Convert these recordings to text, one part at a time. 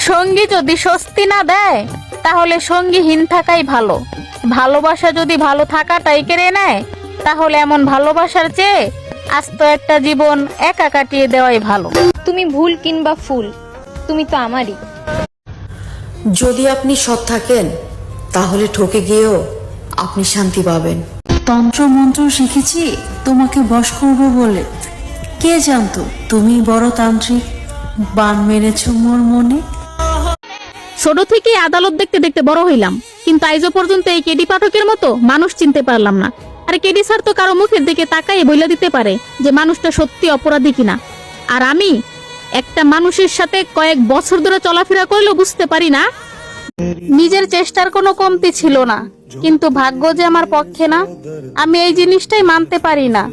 সঙ্গী যদি স্বস্তি না দেয় তাহলে সঙ্গীহীন থাকাই ভালো। ভালোবাসা যদি ভালো থাকাটাই কেড়ে নেয় তাহলে এমন ভালোবাসার চেয়ে আস্ত একটা জীবন একা কাটিয়ে দেওয়াই ভালো। তুমি ভুল কিংবা ফুল, তুমি তো আমারই। যদি আপনি সৎ থাকেন তাহলে ঠকে গিয়েও আপনি শান্তি পাবেন। তন্ত্র মন্ত্র শিখেছি তোমাকে বশ করব বলে, কে জানতো তুমি বড় তান্ত্রিক। বান মেরেছ মোর মনে। ছোট থেকে আদালত দেখতে দেখতে বড় হইলাম, কিন্তু আইজও পর্যন্ত এই কেডি পাঠকের মতো মানুষ চিনতে পারলাম না। আর কেডি স্যার তো কারো মুখের দিকে তাকাই বইলা দিতে পারে যে মানুষটা সত্যি অপরাধী কিনা। আর আমি একটা মানুষের সাথে কয়েক বছর ধরে চলাফেরা করলেও বুঝতে পারি না। নিজের চেষ্টার কোনো কমতি ছিল না, কিন্তু ভাগ্য যে আমার পক্ষে না, আমি এই জিনিসটাই মানতে পারি না।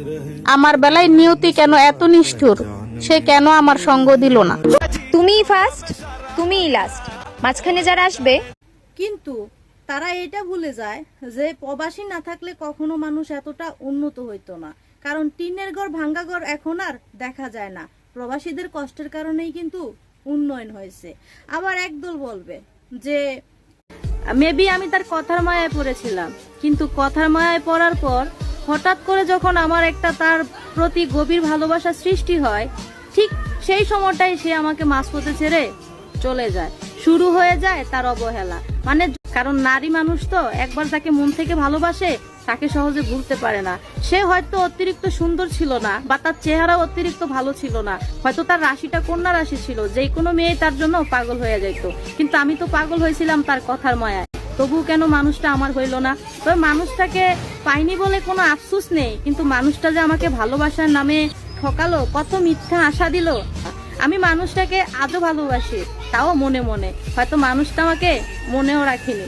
আমার বেলায় নিয়তি কেন এত নিষ্ঠুর, সে কেন আমার সঙ্গ দিল না। তুমিই ফার্স্ট, তুমিই লাস্ট, মাঝখানে যারা আসবে। কিন্তু তারা এটা ভুলে যায় যে প্রবাসী না থাকলে কখনো মানুষ এতটা উন্নত হইতো না। কারণ টিনের ঘর ভাঙ্গা ঘর এখন আর দেখা যায় না। প্রবাসীদের কষ্টের কারণেই কিন্তু উন্নয়ন হয়েছে। আবার একদল বলবে যে মেবি আমি তার কথার মায়ায় পড়েছিলাম, কিন্তু কথার মায়ায় পড়ার পর হঠাৎ করে যখন আমার একটা তার প্রতি গভীর ভালোবাসা সৃষ্টি হয়, ঠিক সেই সময়টাই সে আমাকে মাঝপথে ছেড়ে চলে যায়। শুরু হয়ে যায় তার অবহেলা। মানে কারণ নারী মানুষ তো একবার তাকে মন থেকে ভালোবাসে তাকে সহজে ভুলতে পারে না। সে হয়তো অতিরিক্ত সুন্দর ছিল না, বা তার চেহারা অতিরিক্ত ভালো ছিল না, হয়তো তার রাশিটা কন্যা রাশি ছিল, যে কোনো মেয়ে তার জন্য পাগল হয়ে যাইতো। কিন্তু আমি তো পাগল হয়েছিলাম তার কথার মায়ায়। তবু কেন মানুষটা আমার হইল না? তবে মানুষটাকে পাইনি বলে কোনো আফসোস নেই, কিন্তু মানুষটা যে আমাকে ভালোবাসার নামে ঠকালো, কত মিথ্যা আশা দিল। আমি মানুষটাকে আজও ভালোবাসি, তাও মনে মনে। হয়তো মানুষটা আমাকে মনেও রাখিনি।